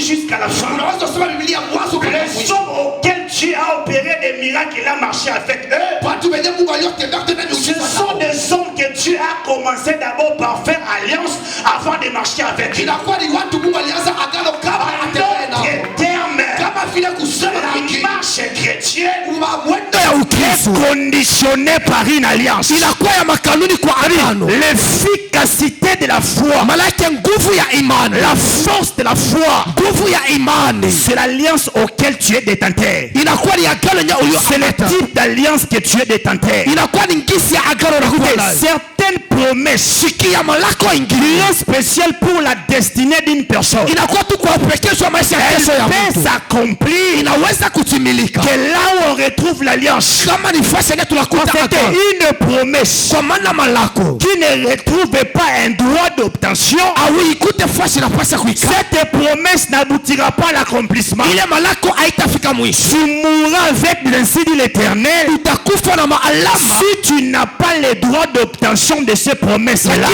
jusqu'à la fin. Les hommes auxquels tu as opéré des miracles, il a marché avec eux. Ce sont des hommes que tu as commencé d'abord par faire alliance avant de marcher avec eux. La marche chrétienne est conditionnée par une alliance. L'efficacité de la foi, la force de la foi, c'est l'alliance auquel tu es détenteur. C'est le type d'alliance que tu es détenteur. Certaines promesses bien spéciales pour la destinée d'une personne. Elle peut s'accomplir que là où on retrouve l'alliance. C'était une promesse qui ne retrouvait pas un droit d'obtention. Cette promesse n'aboutira pas à l'accomplissement. Tu mourras avec l'ainsi dit l'Éternel si tu n'as pas le droit d'obtention de ces promesses-là.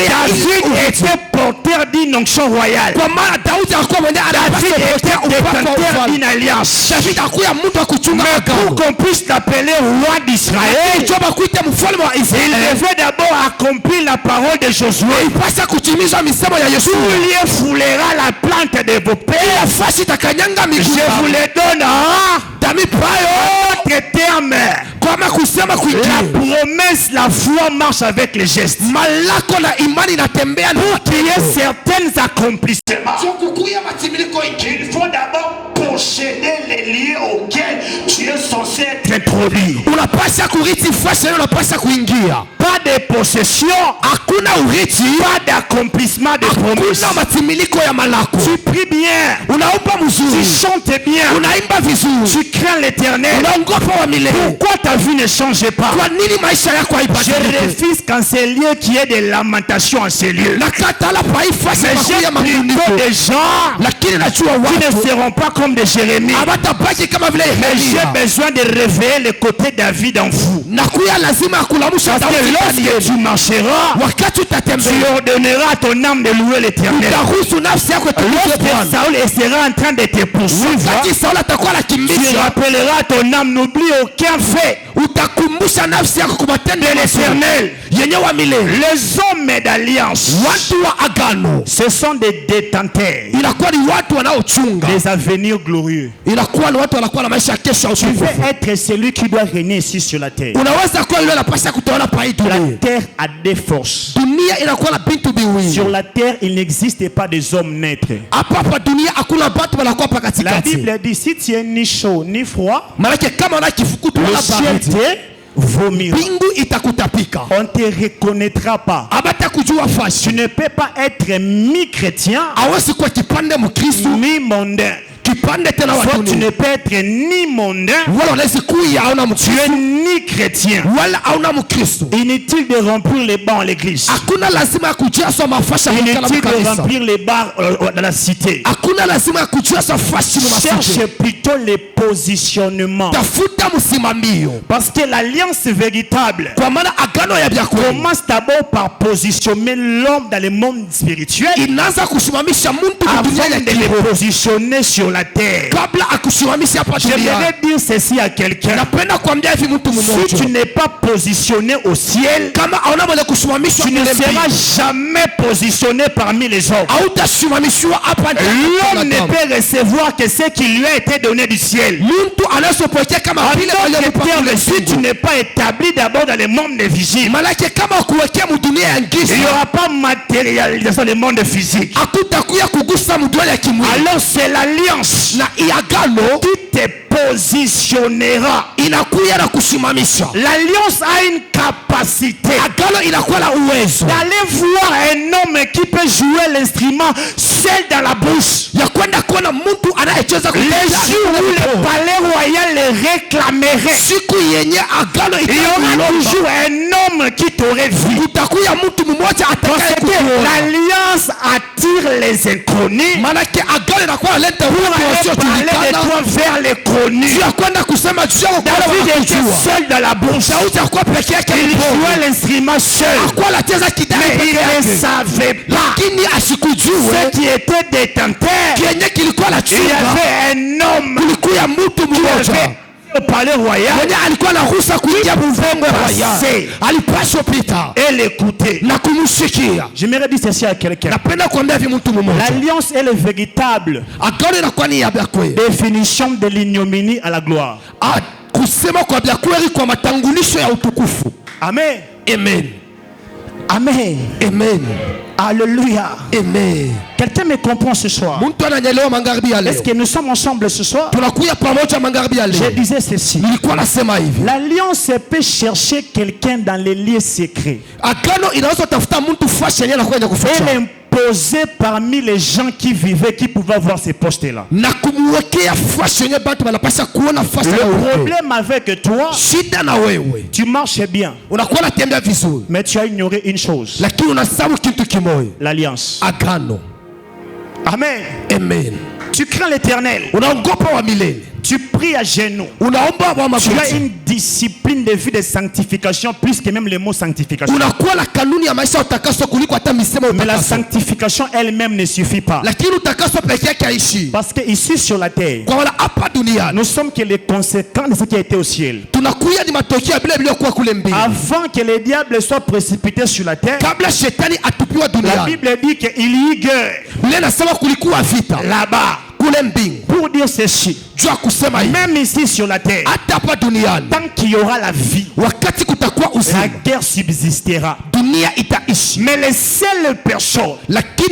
David était porteur d'une onction royale. David était porteur d'une alliance. Mais pour qu'on puisse l'appeler roi d'Israël, il devait d'abord accomplir la parole de Josué. Tout lieu foulera la plante de vos pères. Je vous les donne autre terme. La promesse, la foi marche avec les gestes. Pour qu'il y ait certains accomplissements, il faut d'abord posséder les lieux auxquels tu es censé être introduit. Pas de possession, pas d'accomplissement de promesses. Tu pries bien, tu chantes bien, tu crains l'Éternel. Pourquoi ta vie ne change pas? Je refuse qu'en ces lieux qu'il y ait des lamentations en ces lieux. Mais j'ai plutôt des gens qui ne seront pas comme des Jérémie. Mais j'ai besoin de réveiller le côté David en vous. Parce que lorsque tu marcheras, tu ordonneras à ton âme de louer l'Éternel. Lorsque Saül sera en train de te poursuivre, tu rappelleras à ton âme, n'oublie aucun fait de l'Éternel. Les hommes d'alliance, ce sont des détenteurs des avenirs glorieux. Tu veux être celui qui doit régner ici sur la terre. La terre a des forces. Sur la terre, il n'existe pas des hommes neutres. La Bible dit, si tu es ni chaud ni froid, le ciel te vomira. On ne te reconnaîtra pas. Tu ne peux pas être mi-chrétien, mi-mondain. Tu ne peux être ni mondain, tu es ni chrétien. Inutile de remplir les bancs à l'église. Inutile de remplir les bars dans la cité. Cherche plutôt les positionnements. Parce que l'alliance véritable commence d'abord par positionner l'homme dans le monde spirituel avant de le positionner sur la terre. J'aimerais dire ceci à quelqu'un. Si tu n'es pas positionné au ciel, tu ne seras jamais positionné parmi les hommes. L'homme ne peut recevoir que ce qui lui a été donné du ciel. Si tu n'es pas établi d'abord dans le monde visible, il n'y aura pas matérialisation dans le monde physique. Alors c'est l'alliance qui te positionnera. L'alliance a une capacité d'aller voir un homme qui peut jouer l'instrument seul dans la bouche. Les jours où le palais royal le réclamerait, il y aura toujours un homme qui t'aurait vu. L'alliance attire les inconnus pour aller parler de toi vers les connus. connu. David était seul dans la bourse. Il jouait l'instrument seul. Il ne savait pas ce qui était détenteur. Il y avait un homme qui avait au palais royal qui pouvait passer et l'écouter. J'aimerais dire ceci à quelqu'un. L'alliance est la véritable définition de l'ignominie à la gloire. Amen. Amen. Amen. Amen. Alléluia. Amen. Quelqu'un me comprend ce soir? Est-ce que nous sommes ensemble ce soir? Je disais ceci. L'alliance peut chercher quelqu'un dans les lieux secrets et l'imposer parmi les gens qui vivaient, qui pouvaient voir ces postes-là. Le problème avec toi, tu marches bien, mais tu as ignoré une chose: l'alliance. Amen. Amen. Tu crains l'Éternel. Tu pries à genoux. Tu as une discipline de vie de sanctification plus que même le mot sanctification. Mais la sanctification elle-même ne suffit pas. Parce que ici sur la terre, nous sommes que les conséquences de ce qui a été au ciel. Avant que le diable soit précipité sur la terre, la Bible dit qu'il y eut guerre là-bas. Pour dire ceci, même ici sur la terre, tant qu'il y aura la vie, la guerre subsistera. Mais les seules personnes qui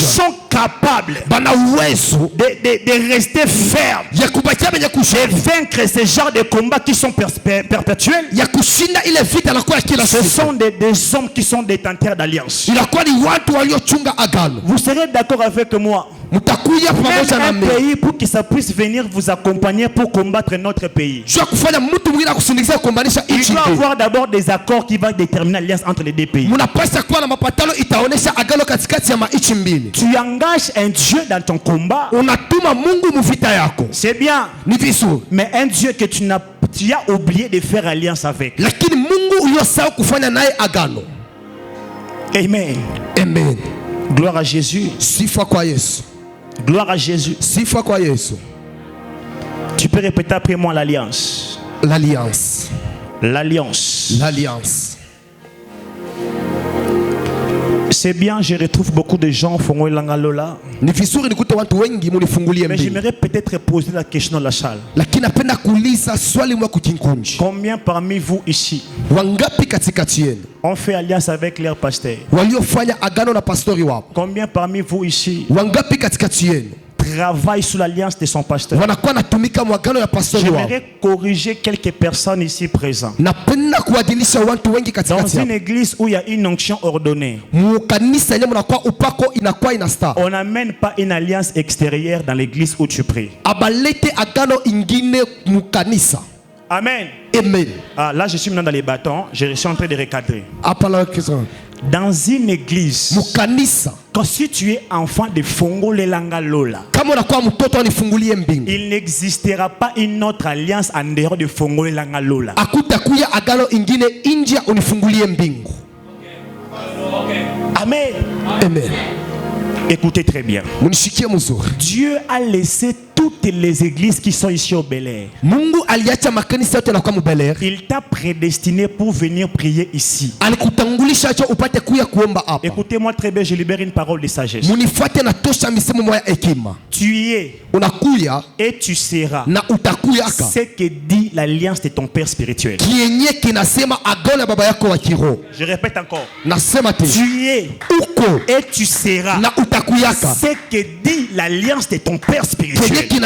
sont capables de rester fermes, de vaincre ce genre de combats qui sont perpétuels, ce sont des hommes qui sont détenteurs d'alliance. Vous serez d'accord avec moi? Même un pays, pour que ça puisse venir vous accompagner pour combattre notre pays, il doit avoir d'abord des accords qui vont déterminer l'alliance entre les deux pays. Tu engages un Dieu dans ton combat, c'est bien, mais un Dieu que tu as oublié de faire alliance avec. Amen. Amen. Gloire à Jésus. Gloire à Jésus. Tu peux répéter après moi: l'alliance. L'alliance. L'alliance. L'alliance. C'est bien, je retrouve beaucoup de gens font l'angalola. Mais j'aimerais peut-être poser la question dans la salle. Combien parmi vous ici ont fait alliance avec leur pasteur? Combien parmi vous ici travaille sous l'alliance de son pasteur? J'aimerais corriger quelques personnes ici présentes. Dans une église où il y a une onction ordonnée, on n'amène pas une alliance extérieure dans l'église où tu pries. Amen. Amen. Ah, là, je suis maintenant dans les bâtons. Je suis en train de recadrer. Dans une église, quand si tu es enfant de Fongo Lelanga Lola, il n'existera pas une autre alliance en dehors de Fongo Lelanga Lola. Amen. Amen. Écoutez très bien. Dieu a laissé toutes les églises qui sont ici au Bel-Air. Il t'a prédestiné pour venir prier ici. Écoutez-moi très bien, je libère une parole de sagesse. Tu y es et tu seras ce que dit l'alliance de ton père spirituel. Je répète encore. Tu y es et tu seras ce que dit l'alliance de ton père spirituel. Inutile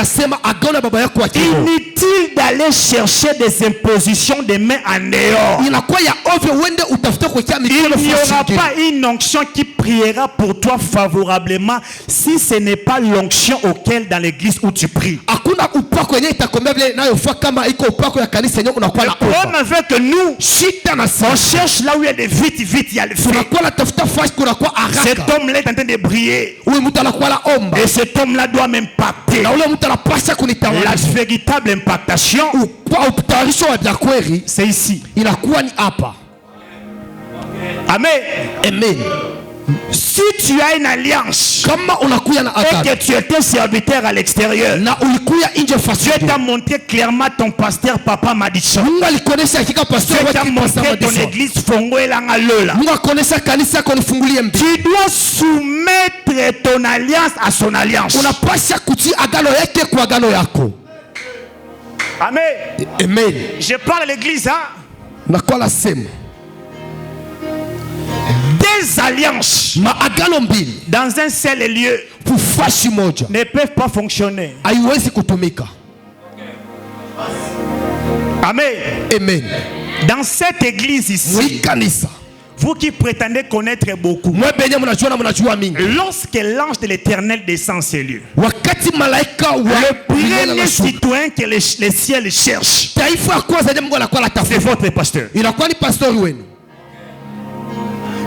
d'aller chercher des impositions de main en dehors. Il n'y aura pas une onction qui priera pour toi favorablement si ce n'est pas l'onction auquel dans l'église où tu pries. problème avec nous, on cherche là où il y a des vite, il y a le feu. Cet homme-là est en train de briller. Et cet homme-là doit m'impacter. La véritable impactation, c'est ici. Amen. Amen. Si tu as une alliance et que tu étais serviteur à l'extérieur, Dieu t'a montré clairement ton pasteur Papa Madison. Dieu t'a montré ton église Fongo et Langalola. Tu dois soumettre ton alliance à son alliance. Amen. Amen. Je parle à l'église, hein? Des alliances dans un seul lieu ne peuvent pas fonctionner. Amen. Amen. Dans cette église ici, vous qui prétendez connaître beaucoup, lorsque l'ange de l'Éternel descend en ces lieux, le premier citoyen que les ciels cherchent, c'est votre pasteur.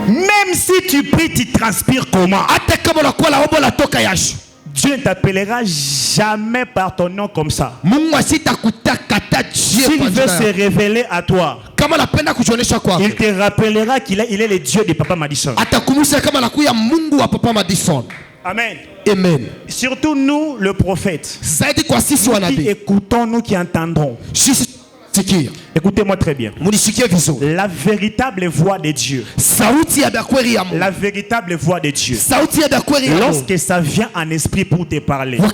Même si tu pries, tu transpires comment? Dieu ne t'appellera jamais par ton nom comme ça. S'il veut se révéler à toi, il te rappellera qu'il est le Dieu de Papa Madison. Amen. Amen. Surtout nous, le prophète, nous qui écoutons, nous qui entendrons. Écoutez-moi très bien. La véritable voix de Dieu. La véritable voix de Dieu. Lorsque ça vient en esprit pour te parler, ça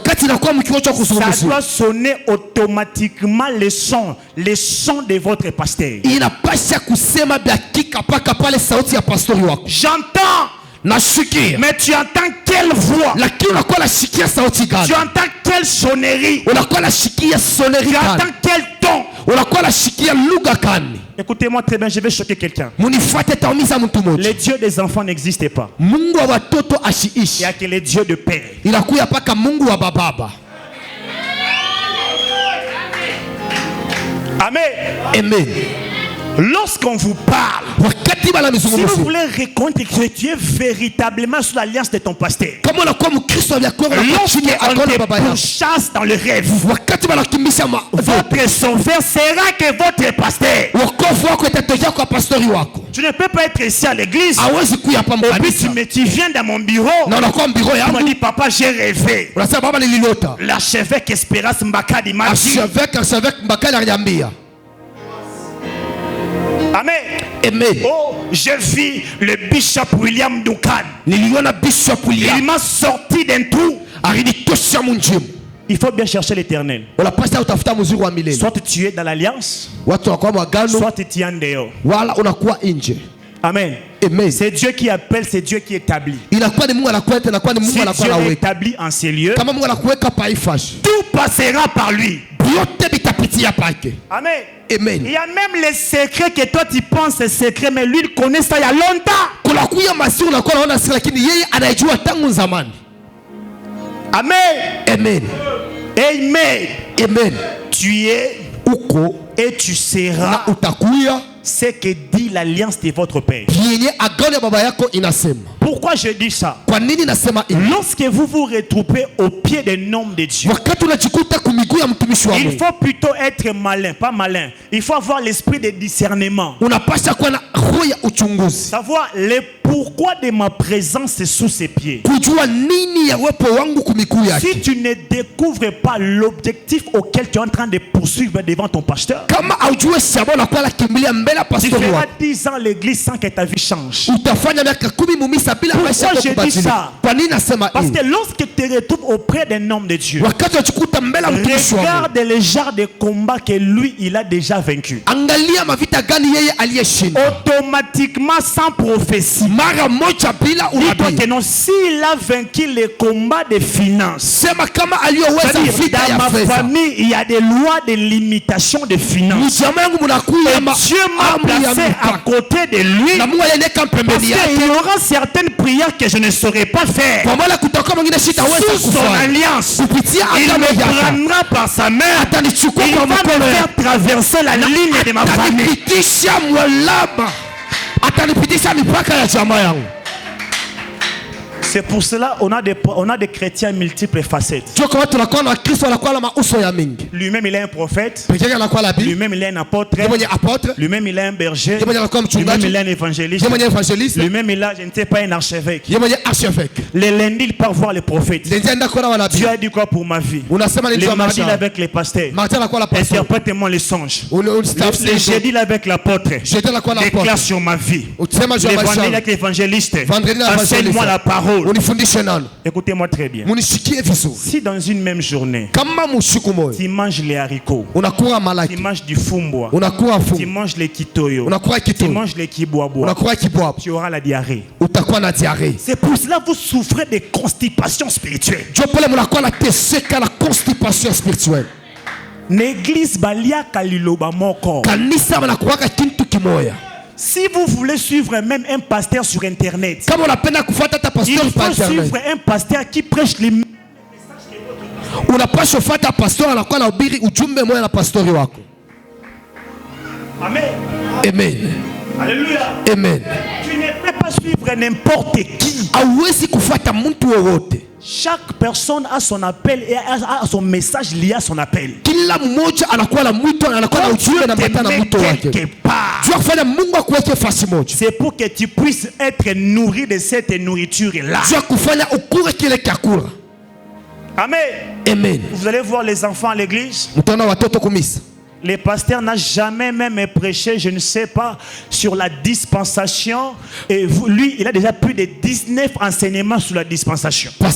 doit sonner automatiquement le son de votre pasteur. J'entends. Mais tu entends quelle voix? Tu entends quelle sonnerie? Tu entends quel ton? Écoutez-moi très bien, je vais choquer quelqu'un. Le Dieu des enfants n'existe pas. Il n'y a que le Dieu de père. Amen. Amen. Lorsqu'on vous parle, si vous voulez reconnaître que tu es véritablement sous l'alliance de ton pasteur, lorsqu'on te pourchasse dans le rêve, votre sauveur sera que votre pasteur. Tu ne peux pas être ici à l'église et puis tu viens dans mon bureau. Tu me dis, papa, j'ai rêvé. L'archevêque Espérance Mbakadi m'a dit. Amen. Amen. Oh, j'ai vu le bishop William Duncan. Il m'a sorti d'un trou. Il faut bien chercher l'Éternel. Soit tu es dans l'alliance, soit tu es en dehors. Amen. Amen. C'est Dieu qui appelle, c'est Dieu qui établit. Si Dieu est établi en ces lieux, tout passera par lui. Amen. Amen. Il y a même les secrets que toi tu penses c'est secret, mais lui il connaît ça il y a longtemps. Amen. Amen. Amen. Amen. Tu es et tu seras ce que dit l'alliance de votre père. Pourquoi je dis ça? Lorsque vous vous retrouvez au pied des noms de Dieu, il faut plutôt être malin, pas malin. Il faut avoir l'esprit de discernement. Savoir le pourquoi de ma présence sous ses pieds. Si tu ne découvres pas l'objectif auquel tu es en train de poursuivre devant ton pasteur, tu feras 10 ans l'église sans que ta vie change. Pourquoi je dis ça? Parce que lorsque tu te retrouves auprès d'un homme de Dieu, regarde le genre de combat que lui il a déjà vaincu. Automatiquement sans prophétie. Dis-toi que non, s'il a vaincu les combats de finances, dans ma famille il y a des lois de limitation de finances. Et Dieu m'a placer à côté de lui. Parce qu'il y aura certaines prières que je ne saurais pas faire. Sous son alliance, il me prendra par sa main. Il va me faire traverser la ligne de ma famille. C'est pour cela on a des chrétiens multiples facettes. Lui-même il est un prophète. Lui-même il est un apôtre. Lui-même il est un berger. Lui-même il est un évangéliste. Lui-même il a, je ne sais pas, un archevêque. Les lundis il part voir les prophètes. Dieu a dit quoi pour ma vie? Les mardis il est avec les pasteurs. Interprète-moi les songes. Les jeudis il est avec l'apôtre. Déclare sur ma vie. Les vendredis avec l'évangéliste. Enseigne-moi la parole. Écoutez-moi très bien. Si dans une même journée tu manges les haricots, tu manges du fumbois, tu manges les kitoyo, tu manges les kiboabo, tu auras la diarrhée. C'est pour cela que vous souffrez de constipation spirituelle. L'église balia kaliloba moko. Si vous voulez suivre même un pasteur sur internet, il faut suivre un pasteur qui prêche les mêmes messages que votre. Amen. Amen. Alléluia. Amen. Tu ne peux pas suivre n'importe qui. Chaque personne a son appel et a son message lié à son appel. C'est pour que tu puisses être nourri de cette nourriture-là. Amen. Amen. Vous allez voir les enfants à l'église. Les pasteurs n'ont jamais même prêché, je ne sais pas, sur la dispensation. Et lui, il a déjà plus de 19 enseignements sur la dispensation. Les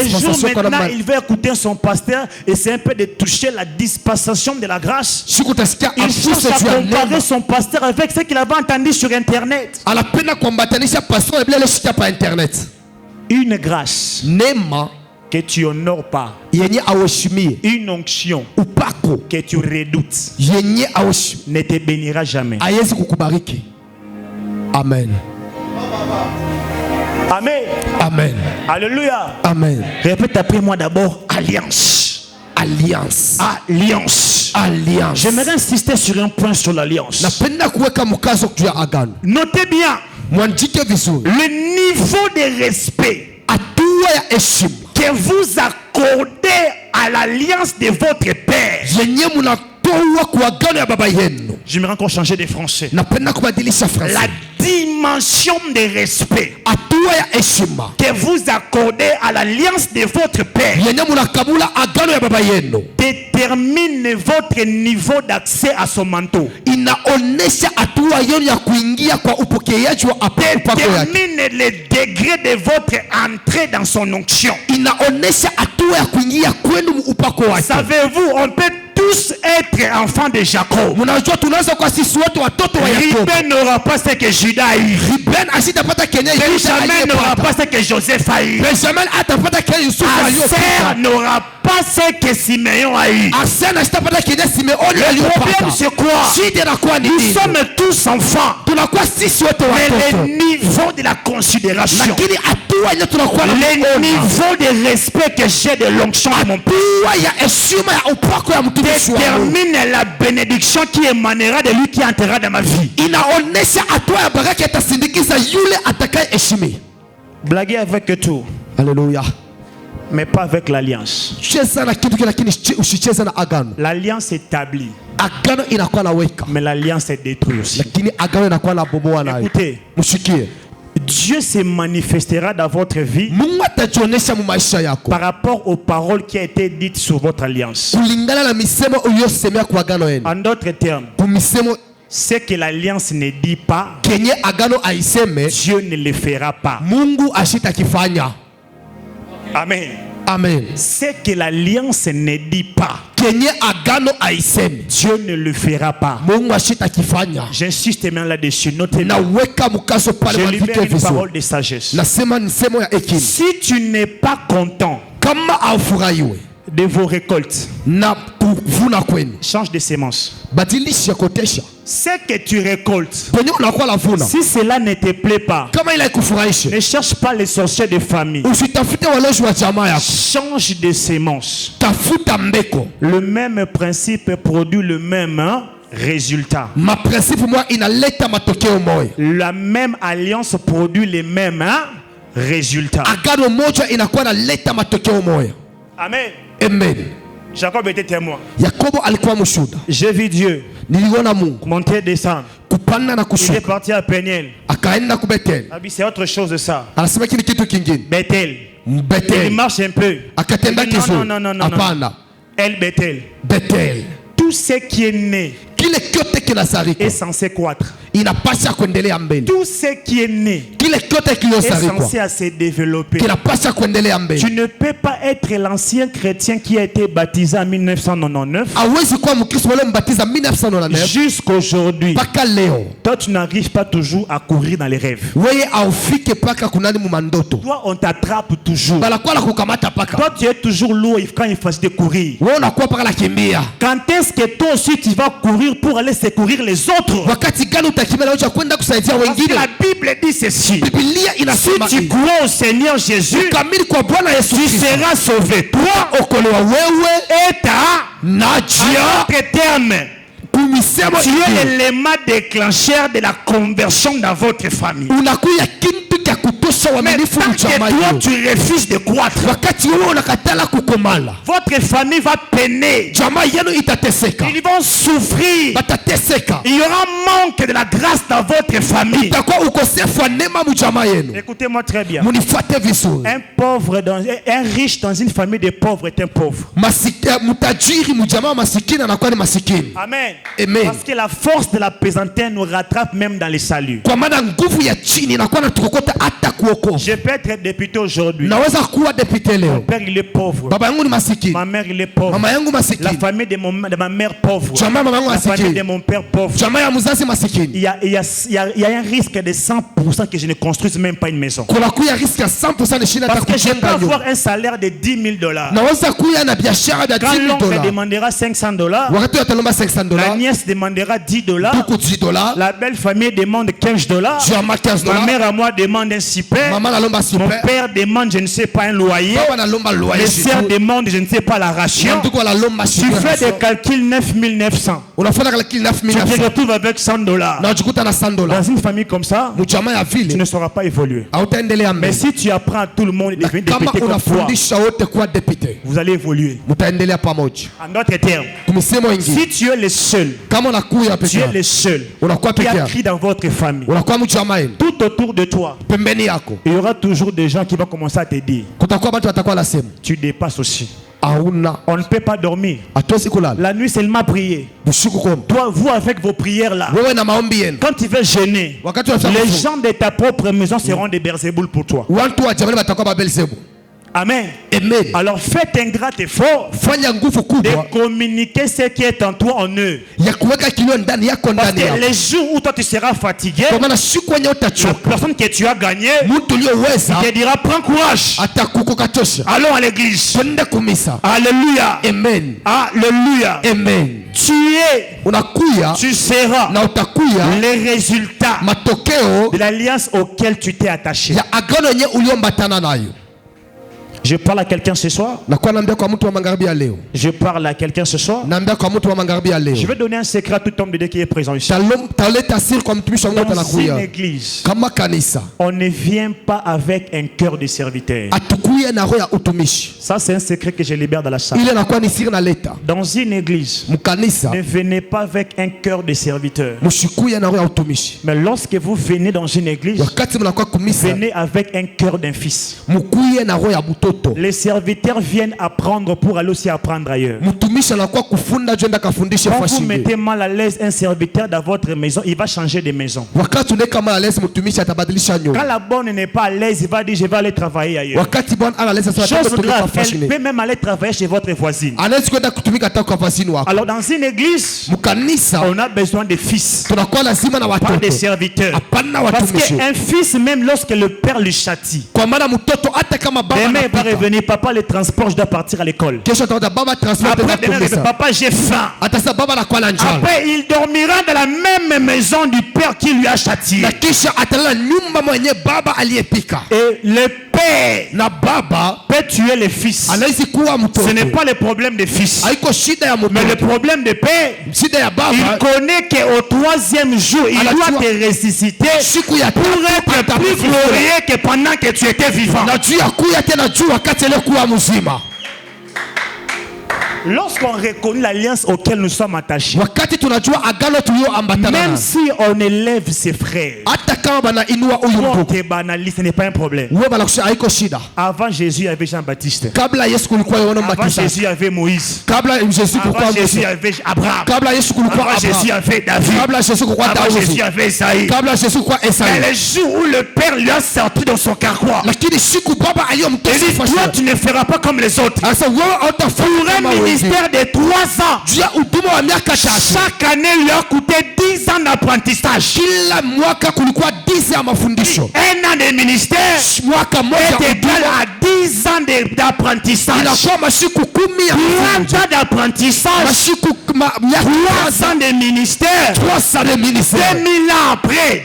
jours maintenant, il va écouter son pasteur et c'est un peu de toucher la dispensation de la grâce. Il cherche à comparer son pasteur avec ce qu'il avait entendu sur Internet. Une grâce que tu honores pas, une onction que tu redoutes ne te bénira jamais. Amen. Amen. Amen. Alléluia. Amen. Répète après moi d'abord, alliance. Alliance. Alliance. Alliance. J'aimerais insister sur un point sur l'alliance. Notez bien le niveau de respect que vous accordez à l'alliance de votre père. J'aimerais encore changer de français. La dimension de respect que vous accordez à l'alliance de votre père détermine votre niveau d'accès à son manteau. Détermine le degré de votre entrée dans son onction. Savez-vous, on peut tous être enfants de Jacob. Ruben n'aura pas ce que Judas a eu. Benjamin n'aura pas ce que Joseph a eu. Aser n'aura pas ce que Simeon a eu. Le problème c'est quoi? Nous sommes tous enfants. Mais le niveau de la considération, le niveau de respect que j'ai de l'onction de mon père détermine la bénédiction qui émanera de lui qui entrera dans ma vie. Blaguer avec tout. Alléluia. Mais pas avec l'alliance. L'alliance établie. Mais l'alliance est détruite aussi. Écoutez, Dieu se manifestera dans votre vie par rapport aux paroles qui ont été dites sur votre alliance. En d'autres termes, ce que l'alliance ne dit pas, Dieu ne le fera pas. Amen. Amen. Ce que l'alliance ne dit pas, Dieu ne le fera pas. J'insiste maintenant là-dessus. Notez bien. Je libère une parole de sagesse. Si tu n'es pas content de vos récoltes, kuvuna kwenu. Change de sémence. Badilisha kotesha. Ce que tu récoltes, Kwenye unakuwa lavuna. si cela ne te plaît pas, Kama ila ikufurahishe, ne cherche pas les sorciers de famille. usitafute walozi wa jamaa yako. Change de sémence. Tafuta mbeko. Le même principe produit le même résultat. Maprincipe moja inaleta matokeo moja. La même alliance produit les mêmes résultats. Agano moja inakuwa inaleta matokeo moja. Amen. Amen. Jacob était témoin. Yakobo alikuwa mshuhuda. J'ai vu Dieu Niliona Mungu monter et descendre. kupanda na Il est kushuka. parti à Péniel. Akaenda ku Bethel. Ah oui, c'est autre chose de ça. Anasema kile kitu kingine. Bethel. Il Bethel. marche un peu. Akatenda Il dit, kizuri. non. Hapana. El Bethel. Bethel. Tout ce qui est né Kile kyote kinazarikwa est censé croître. inapasha kuendelea mbele. Tout ce qui est né Kile kyote est kiliyozarikwa censé à se développer. kinapasha kuendelea mbele. Tu ne peux pas être l'ancien chrétien qui a été baptisé en 1999 Hawezi kuwa Mkristo wale mbatiza 1999 jusqu'aujourd'hui. mpaka leo. Toi, tu n'arrives pas toujours à courir dans les rêves. Wewe aufike paka kunani mumandoto. Toi, on t'attrape toujours. Balakuwa la kukamata paka. Toi, tu es toujours lourd quand il faut de courir. Wewe unakuwa paka la kimbia. Quand est-ce que toi aussi tu vas courir pour aller secourir les autres? Wakati gani utakimbia na ucha kwenda kusaidia Parce que wengine? la Bible dit ceci. Biblia Si inasema tu crois au Seigneur Jésus, kamili kwa Bwana Yesu tu Kristo seras sauvé. Toi, okolewa wewe et ta najia en d'autres termes, kumisemo tu es ingine. l'élément déclencheur de la conversion dans votre famille. Unakuya kintu cha kutosha Mais uaminifu tant mchama que toi hiyo. tu refuses de croître, Wakati wewe unakatala kukomala, votre famille va peiner. jamaa yenu itateseka, Ils vont souffrir. batateseka. Il y aura manque de la grâce dans votre famille. Itakuwa ukosefu wa neema mjamaa yenu. Écoutez-moi très bien. Munifuate vizuri. Un riche dans une famille de pauvres est un pauvre. Mtajiri mjamaa masikini anakuwa ni masikini. Amen. Amen. Parce que la force de la pesantère nous rattrape même dans les saluts. Kwa maana nguvu ya chini inakuwa natukokota hata kuokoa. Je peux être député aujourd'hui. Naweza kuwa depute Mon leo. père il est pauvre. Baba yangu ni masikini. Ma mère il est pauvre. Mama yangu La masikini. famille de ma mère pauvre. Jamaa mama yangu La famille de masikini. mon père pauvre. Jamaa ya mzazi masikini. Il y a un risque de 100% que je ne construise même pas une maison. Kuna kuya riski ya 100% nishinda hata Parce que je peux kujenga avoir nyumba. un salaire de 10 000 $. Naweza kuya na biashara ya Quand l'oncle $10,000. demandera 500 $, Wakati watalomba la $500, nièce demandera 10 $, buku $10, la belle famille demande 15 $, jamaa ma $15, mère à moi demande un super, mama nalomba mon super, père demande je ne sais pas un loyer, baba nalomba loyer, mes sœurs demandent je ne sais pas la ration. ndugu analomba Tu fais des calculs 9 900. unafanya kalakili Tu te 9,900 retrouves avec 100 $. na unajikuta na $100. Dans une famille comme ça, Mjamaa ya tu ne vile sauras pas évoluer. hautaendelea Mais mbele. si tu apprends à tout le monde de devenir Kama député comme toi, unafundisha wote kuwa depute, vous allez évoluer. mtaendelea pamoja. En d'autres termes, Kumisemo ingine, si tu es le seul, kama unakuya tu peke es yako, le seul unakuwa qui peke a yako, crié dans votre famille, unakuwa mjamaa yenu, tout autour de toi, pembeni yako il y aura toujours des gens qui vont commencer à te dire, kutakuwa watu watakuwa nasema tu dépasses aussi. hauna, On ne peut pas dormir. hatuwezi kulala La nuit seulement prier. usiku koma. Toi, vous avec vos prières là, Wewe na maombi yenu, quand tu veux jeûner, wakati unafanya les kufunga, gens de ta propre maison seront des berzéboules pour toi. watu wa jamii watakuwa Babelzebu. Amen. Amen. Alors faites un grand effort Fanya nguvu de kubwa communiquer ce qui est en toi en eux. ya kuweka kilio ndani yako Parce ndani que yako, les jours où toi tu seras fatigué, kwa maana siku yenye la utachoka, personne que tu as gagnée mtu ulioweza te dira prends courage. atakukokatosha. Allons à l'église. Twende kumisa. Alléluia. Amen. Alléluia. Amen. Tu es, Unakuya tu seras na utakuya les résultats matokeo de l'alliance auquel tu t'es attaché. ya agano yenye uliombatana nayo. Je parle à quelqu'un ce soir. Nakuwa naambia kwa mtu wa magharibi ya leo, Je parle à quelqu'un ce soir. naambia kwa mtu wa magharibi ya leo, Je vais donner un secret à tout homme de Dieu qui est présent ici. taleta siri kwa mtumishi wa Mungu Dans une anakuya église, kama kanisa, on ne vient pas avec un cœur de serviteur. atukuye na roho ya utumishi. Ça, c'est un secret que je libère dans la salle. Ile nakuwa ni siri naleta Dans une église, mkanisa, ne venez pas avec un cœur de serviteur. mshikuye na roho ya utumishi. Mais lorsque vous venez dans une église, Wakati mnakuwa kumisa, venez avec un cœur d'un fils. mkuye na roho ya mtoto. Les serviteurs viennent apprendre pour aller aussi apprendre ailleurs. Mtumishi anakuwa kufunda jenda kafundishe Quand vous fasi. mettez mal à l'aise un serviteur dans votre maison, il va changer de maison. Wakati unaweka mala lesi mtumishi atabadilisha Quand nyumba. la bonne n'est pas à l'aise, il va dire je vais aller travailler ailleurs. Wakati bwana ana lesi sasa Chose atakutumika grave, fasi elle ni. peut même aller travailler chez votre voisine. Anaweza kwenda kutumika hata kwa fasi wako. Alors dans une église, Mkanisa on a besoin de fils, tunakuwa lazima na pas de watoto. serviteurs. Hapana Parce watumishi. qu'un fils, même lorsque le père le châtie, Kwa maana mtoto hata kama baba demain il va anapiga, revenir, papa, le transport, je dois partir à l'école. Après, papa, j'ai faim. Après, il dormira dans la même maison du père qui lui a châtié. Et le père peut tuer les fils. Ce n'est pas le problème des fils. Mais le problème des pères, il connaît qu'au 3e jour, il doit te ressusciter pour être plus glorieux que pendant que tu étais vivant. Lorsqu'on reconnaît l'alliance auquel nous sommes attachés, même si on élève ses frères, ce n'est pas un problème. Avant Jésus, il y avait Jean-Baptiste. Avant Jésus, il y avait Moïse. Avant Jésus, il y avait Abraham. Avant Jésus, il y avait David. Avant Jésus, il y avait Isaïe. Mais le jour où le Père lui a sorti dans son carquois, il dit, toi, tu ne feras pas comme les autres. Pour un ministère de 3 ans, chaque année lui a coûté 10 ans d'apprentissage. Un an de ministère est égal à 10 ans d'apprentissage. 30 ans d'apprentissage, 3 ans de ministère, 2000 ans après,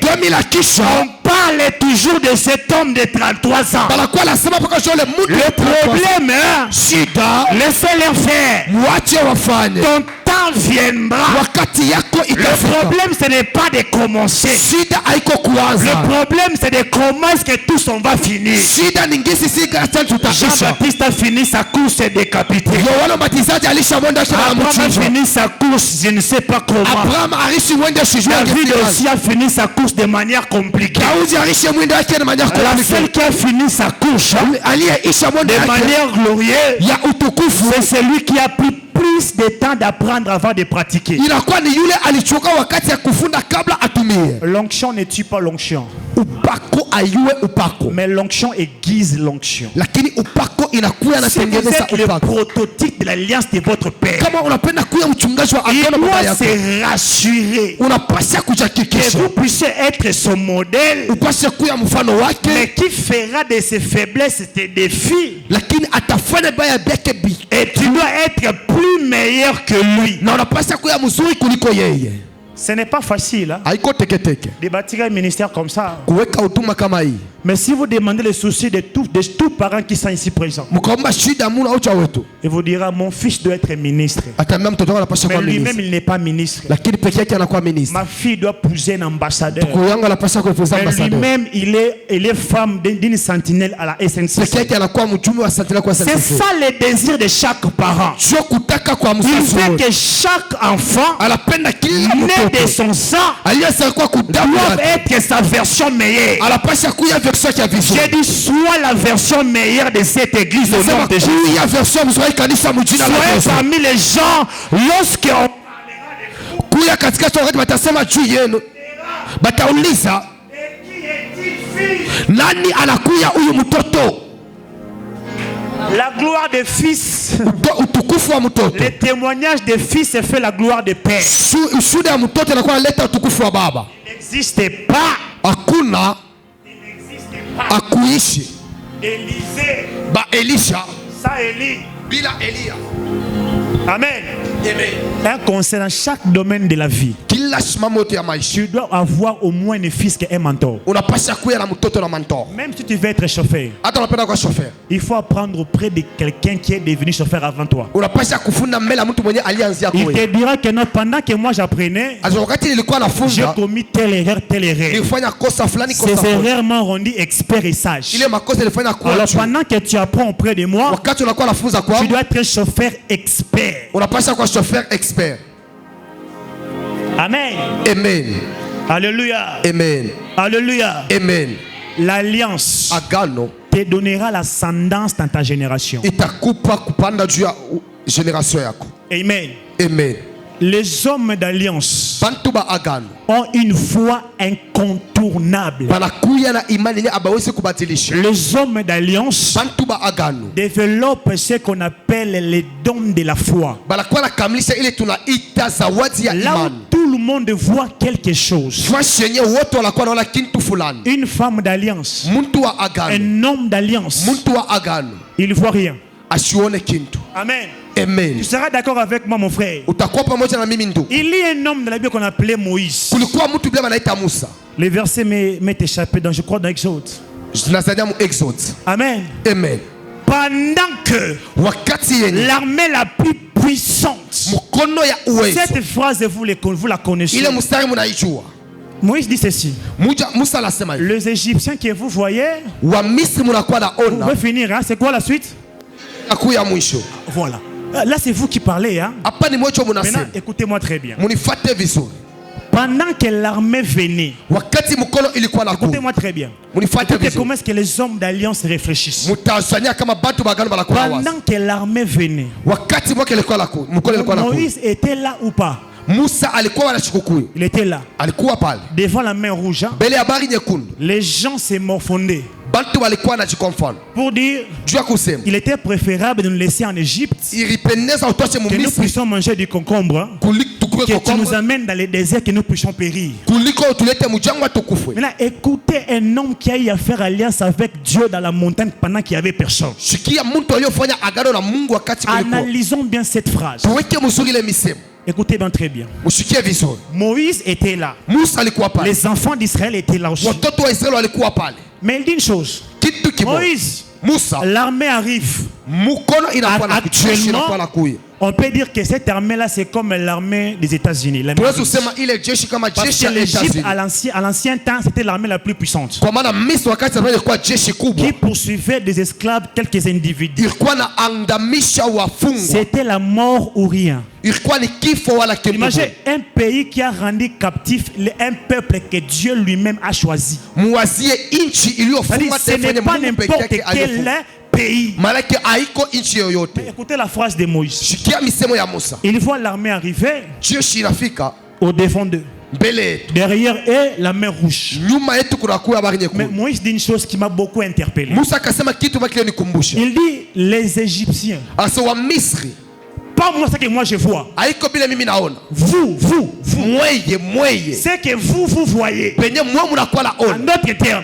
on parle toujours de cet homme de 33 ans. Le problème, laissez-les faire. Ton temps viendra. Le problème, ce n'est pas de commencer. Le problème, c'est de comment est-ce que tous on va finir. Jean-Baptiste a fini sa course décapité. Abraham a fini sa course, je ne sais pas comment. David aussi a fini sa course de manière compliquée. La seule qui a fini sa course de manière glorieuse, c'est celui qui a pris plus de temps d'apprendre avant de pratiquer. L'onction ne tue pas l'onction, mais l'onction aiguise l'onction. Si vous êtes le prototype de l'alliance de votre père, il doit se rassurer que vous puissiez être son modèle, mais qui fera de ses faiblesses tes défis. Et tu dois être plus meilleur que lui. Ce n'est pas facile de bâtir un ministère comme ça. Mais si vous demandez les soucis de tous parents qui sont ici présents, il vous dira, mon fils doit être ministre. Mais lui-même, il n'est pas ministre. Ma fille doit épouser un ambassadeur. Mais lui-même, il est femme d'une sentinelle à la SNCC. C'est ça le désir de chaque parent. Il veut que chaque enfant né de son sang doit être sa version meilleure. J'ai dit, soit la version meilleure de cette église au nom de Jésus. Soyez parmi les gens, lorsqu'on parlera la gloire des fils, le témoignage des fils fait la gloire des pères. Il n'existe pas. Élisée, ça Élie. Amen. Un conseil dans chaque domaine de la vie. Tu dois avoir au moins un fils qui est un mentor. Même si tu veux être chauffeur, il faut apprendre auprès de quelqu'un qui est devenu chauffeur avant toi. Il te dira que non, pendant que moi j'apprenais, j'ai commis telle erreur. Ces erreurs m'ont rendu expert et sage. Alors pendant que tu apprends auprès de moi, tu dois être chauffeur expert. Amen. Amen. Alléluia. Amen. Alléluia. Amen. L'alliance te donnera l'ascendance dans ta génération. Amen. Amen. Amen. Les hommes d'alliance bantu ba agano ont une foi incontournable. banakuya na imani ni abawezi kubatilisha. Les hommes d'alliance Bantu ba agano développent ce qu'on appelle les dons de la foi. banakuwa na kamilisha ile tunaita zawadi ya Là où imani. tout le monde voit quelque chose. Fashenye wote wanakuwa naona kintu fulani. Une femme d'alliance, Muntu wa agano, un homme d'alliance, muntu wa agano il ne voit rien. asione kintu. Amen. Amen. Tu seras d'accord avec moi, mon frère. Utakuwa pamoja na mimi ndugu. Il y a un homme dans la Bible qu'on appelait Moïse. Kulikuwa mtu bila anaita Musa. Le verset m'est échappé dans, je crois, dans Exode. Tunasaidia mu Exode. Amen. Amen. Pendant que Wakati yenye l'armée la plus puissante. mkono ya uwezo. Cette phrase, vous la connaissez. Ile mstari mnaijua. Moïse dit ceci. Musa anasema hivi. Les Égyptiens que vous voyez, Wa Misri mnakuwa vous naona pouvez finir, hein? C'est quoi la suite? nakuya mwisho. Voilà. Là, c'est vous qui parlez. Hein? Hapa ni mwecho Maintenant, mnasema. écoutez-moi très bien. Munifate vizuri. Pendant que l'armée venait, Wakati mkono ilikuwa nakuya. écoutez-moi très bien. Munifate Écoutez vizuri. comment est-ce que les hommes d'alliance réfléchissent. Mutazania kama bantu bagano banakuwa wazi. Pendant que l'armée venait, Wakati mwake ilikuwa nakuya. Mkono ilikuwa nakuya. Moïse était là ou pas? Musa alikuwa anashukuru. Il était là. Alikuwa pale. Devant la mer rouge, hein? Mbele ya bahari nyekundu. Les gens se morfondaient Bantu walikuwa wanajikonfront. pour dire Juu ya kusema. il était préférable de nous laisser en Égypte, Ilipendeza utoshe mu que nous Misri puissions manger du concombre, hein? kuliko tukue Que tu nous kokombo. amènes dans les déserts, que nous puissions périr. Kuliko tulete mujangwa tukufe. Maintenant, écoutez un homme qui a eu à faire alliance avec Dieu dans la montagne pendant qu'il n'y avait personne. Shikia mtu aliyofanya agano na Mungu wakati kulikuwa. Analysons bien cette phrase. Tuweke mzuri ile misemo. Écoutez bien très bien. Mushikie vizuri. Moïse était là. Musa alikuwa pale. Les enfants d'Israël étaient là aussi. Watoto wa Israeli walikuwa pale. Mais il dit une chose. Kitu kimoja. Moïse, Musa l'armée arrive. mkono inakuwa na kujeshi inakuwa na kuya. On peut dire que cette armée-là, c'est comme l'armée des États-Unis. Tunaweza kusema ile jeshi kama Parce jeshi que ya l'Égypte, États-Unis. à l'ancien temps, c'était l'armée la plus puissante. Kwa maana Misri wakati ilikuwa jeshi kubwa. Qui poursuivait des esclaves, quelques individus. Ilikuwa na andamisha wafungwa. C'était la mort ou rien. Ilikuwa ni kifo wala kifo. Imaginez un pays qui a rendu captif un peuple que Dieu lui-même a choisi. Muwazie inchi iliyofungwa Ce n'est pas n'importe quel pays. Malaki haiko inchi yoyote. Écoutez la phrase de Moïse. Shikia misemo ya Musa. Il voit l'armée arriver Jeshi inafika au devant d'eux. mbele yetu. Derrière eux, la mer rouge. Nyuma yetu kunakuwa habari Mais nyekundu. Moïse dit une chose qui m'a beaucoup interpellé. Musa akasema kitu bakile nikumbusha. Il dit les Égyptiens. Asa wa Misri Pas moi, ce que moi je vois. haiko bila mimi naona. Vous. Mweye. Ce que vous voyez. Penye mwe mnakuwa En naona. d'autres termes,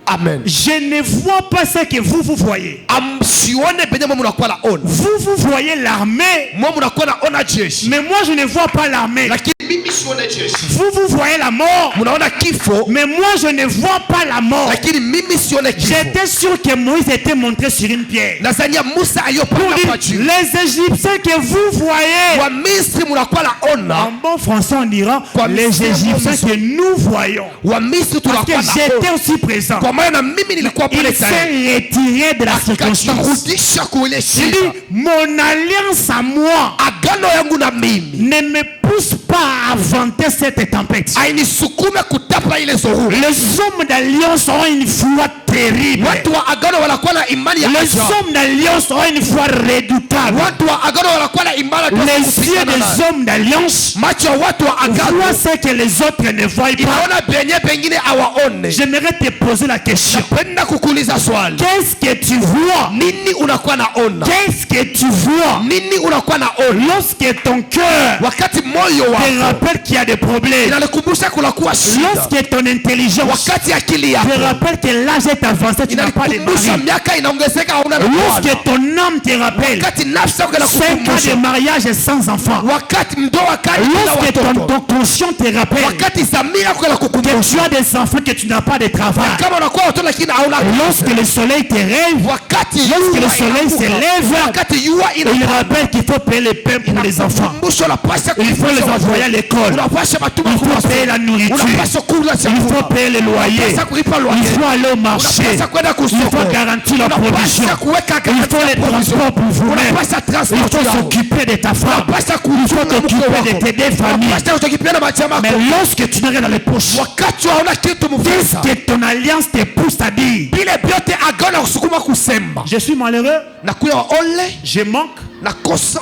Amen. je ne vois pas ce que vous voyez. Amsione penye mwe mnakuwa naona. Vous voyez l'armée, Mwe mnakuwa naona jeshi. mais moi je ne vois pas l'armée. Lakini mimi sione jeshi. Vous voyez la mort, Mnaona kifo. mais moi je ne vois pas la mort. Lakini mimi sione kifo. J'étais sûr que Moïse était montré sur une pierre. Nazania Musa Pour aliyopanda dire, kwa juu. les Égyptiens que vous voyez. Wa Misri mnakuwa naona. En bon français, on dira Kwa les Misri, Égyptiens que nous voyons. Wa Misri Parce que tunakuwa j'étais naona. aussi présent. Kwa maana mimi nilikuwa Il pale s'est tayari. retiré de la circonstance. Akajirudisha kule Il shida. dit, mon alliance à moi Agano yangu na mimi ne me pousse pas à vanter cette tempête. ainisukume kutapa ile zoruba. Les hommes d'alliance ont une foi terrible. Watu wa agano wanakuwa na imani ya Les ajabu. hommes d'alliance ont une foi redoutable. Watu wa agano wanakuwa na imani Les yeux des hommes d'alliance macho ya watu wa agano voient ce que les autres ne voient pas. inaona benye pengine awaone. J'aimerais te poser la question. Napenda kukuuliza swali. Qu'est-ce que tu vois? Nini unakuwa naona? Qu'est-ce que tu vois Nini unakuwa naona? lorsque ton cœur Wakati moyo te wako rappelle qu'il y a des problèmes? inanikumbusha kunakuwa shida. Lorsque ton intelligence Wakati akili te yako rappelle que l'âge est avancé, tu n'as pas de inanikumbusha mari. miaka inaongezeka hauna na Lorsque mwana. ton âme te rappelle Wakati nafsi yako 5 ans de inakukumbusha. mariage sans enfant. Wakati mdoa kati bila Lorsque watoto. ton conscient te rappelle Wakati zamira yako que tu inakukumbusha. as des enfants, que tu n'as pas de travail. Kama unakuwa watoto lakini hauna. Lorsque le soleil te rêve, Wakati lorsque le jua soleil se inakuka. lève, Wakati jua il inakuka. rappelle qu'il faut payer les pains pour les enfants. Kumbusha unapasha Il faut les kumbusha envoyer à l'école. unapasha matuma Il faut payer la nourriture. unapasha kula Il faut chakula. payer le loyer. Unapasha kulipa Il loyer. faut aller au marché. Unapasha kwenda Il kusoko. faut garantir la provision. Unapasha kuweka Il faut les transports pour vous-même. Unapasha Il transport faut yao. s'occuper de ta femme. Unapasha Il faut t'occuper de tes deux familles. Unapasha kutokipiana machama Mais yako. lorsque tu n'as rien dans les poches, Wakati hauna kitu qu'est-ce mfisa. que ton alliance te pousse à dire? Bile byote agano kusukuma kusemba. Je suis malheureux, Na kuya ole je manque. na kosa.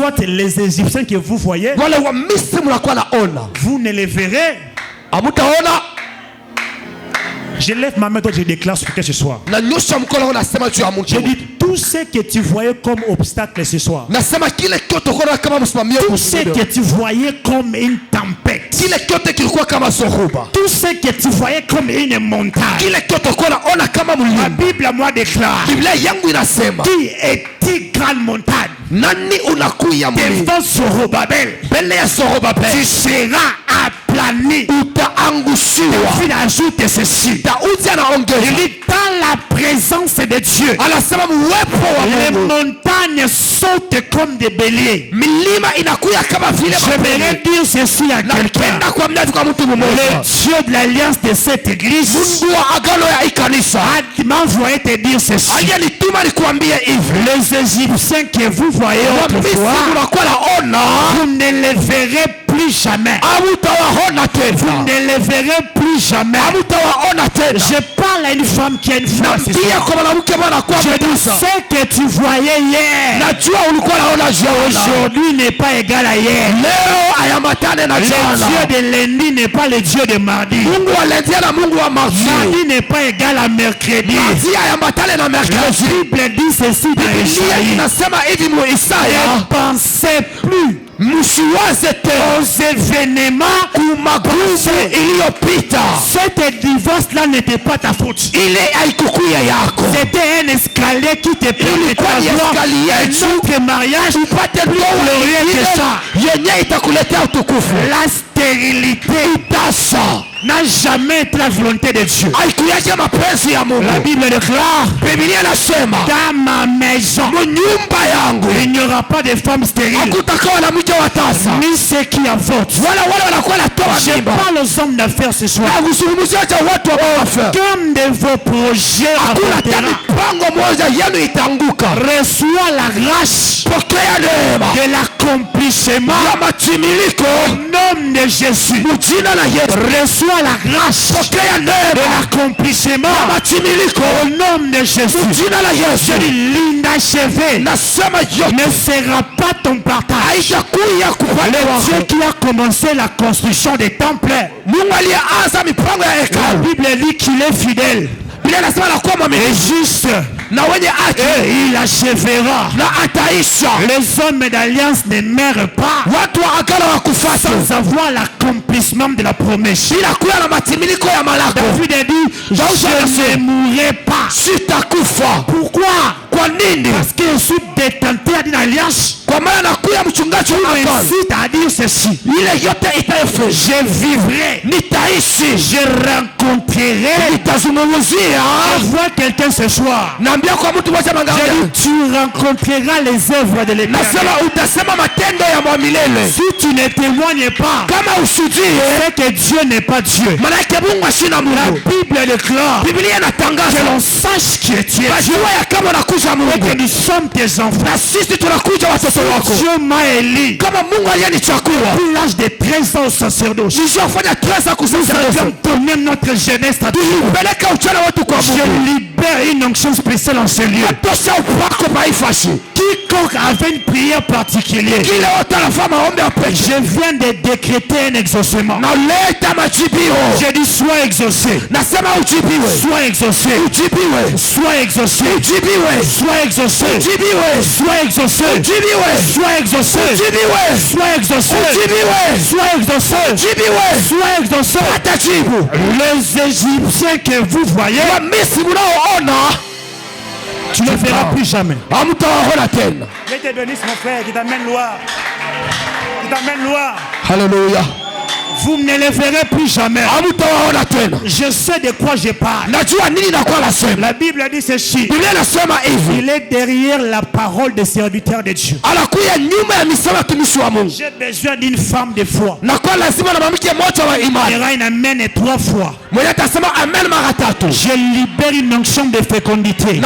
soit les Égyptiens que vous voyez, vous ne les verrez. Je lève ma main, donc je déclare ce que ce soir. Je dis tout ce que tu voyais comme obstacle ce soir. Tout ce que tu voyais comme une tempête. Tout ce que tu voyais comme une montagne. La Bible à moi déclare. Qui est-il grande montagne? Devant Zorobabel, tu seras aplani. Il ajoute ceci. Il dit dans la présence de Dieu, les montagnes sautent comme des béliers. Je vais dire ceci à quelqu'un. Le Dieu de l'alliance de cette église m'a envoyé te dire ceci. Les Égyptiens que vous voyez autrefois, vous ne les verrez plus jamais. Vous ne les verrez plus jamais. Je parle à une femme qui a une femme. Je dis ce que tu voyais hier aujourd'hui n'est pas égal à hier. Le Dieu de lundi n'est pas le Dieu de mardi. Mardi n'est pas égal à mercredi. La Bible dit ceci dans Isaïe. Ne pensez plus aux événements cette divorce là n'était pas ta faute. C'était un escalier qui te permettait d'avoir un autre mariage plus glorieux que ça. La stérilité n'a jamais été la volonté de Dieu. La Bible déclare dans ma maison il n'y aura pas de femme stérile ni ceux qui avortent. Je parle aux hommes d'affaires ce soir. Comme de vos projets reçois la grâce de l'accomplissement au nom de Jésus. Reçois la grâce de l'accomplissement au nom de Jésus. Je dis l'inachevé ne sera pas ton partage. Le Dieu qui a commencé la construction des temples, la Bible dit qu'il est fidèle et juste. Et il achèvera. Les hommes d'alliance ne meurent pas sans avoir l'accomplissement de la promesse. David a dit je ne mourrai pas. Pourquoi? Parce que je suis détenteur d'une alliance. Incite à dire ceci. Je vivrai. Je rencontrerai. Je vois quelqu'un ce soir. Je dis, tu rencontreras les œuvres de l'Éternel. Si tu ne témoignes pas, c'est que Dieu n'est pas Dieu. La Bible déclare que l'on sache qui est Dieu. Et que nous sommes tes enfants. Dieu m'a élu depuis l'âge de 13 ans au sacerdoce. Nous avons donné notre jeunesse à Dieu. Je libère une onction spéciale en ce lieu. Quiconque avait une prière particulière, je viens de décréter un exaucement. Je dis sois exaucé. Sois exaucé. Sois exaucé. Sois exaucé. Sois exaucé. Sois exaucé. Sois exaucé. Sois exaucé. Sois exaucé. Les Égyptiens que vous voyez, tu ne verras plus jamais. Dieu te bénisse mon frère, qui t'amène loin. Qui t'amène loin. Hallelujah. Vous ne les verrez plus jamais. Je sais de quoi je parle. La Bible dit ceci. Il est derrière la parole des serviteurs de Dieu. J'ai besoin d'une femme de foi. Il y aura une amen 3 fois. Je libère une onction de fécondité.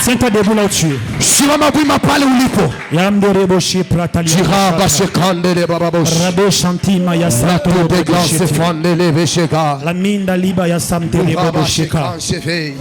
Senta debout là où tu es. Simama wima pale ulipo. Yamderebo shi pratali. Jiraba shekandele bababosh. Rabe shantima ya sato de glance fandele besheka. La minda liba ya samte lebo sheka. Cheve.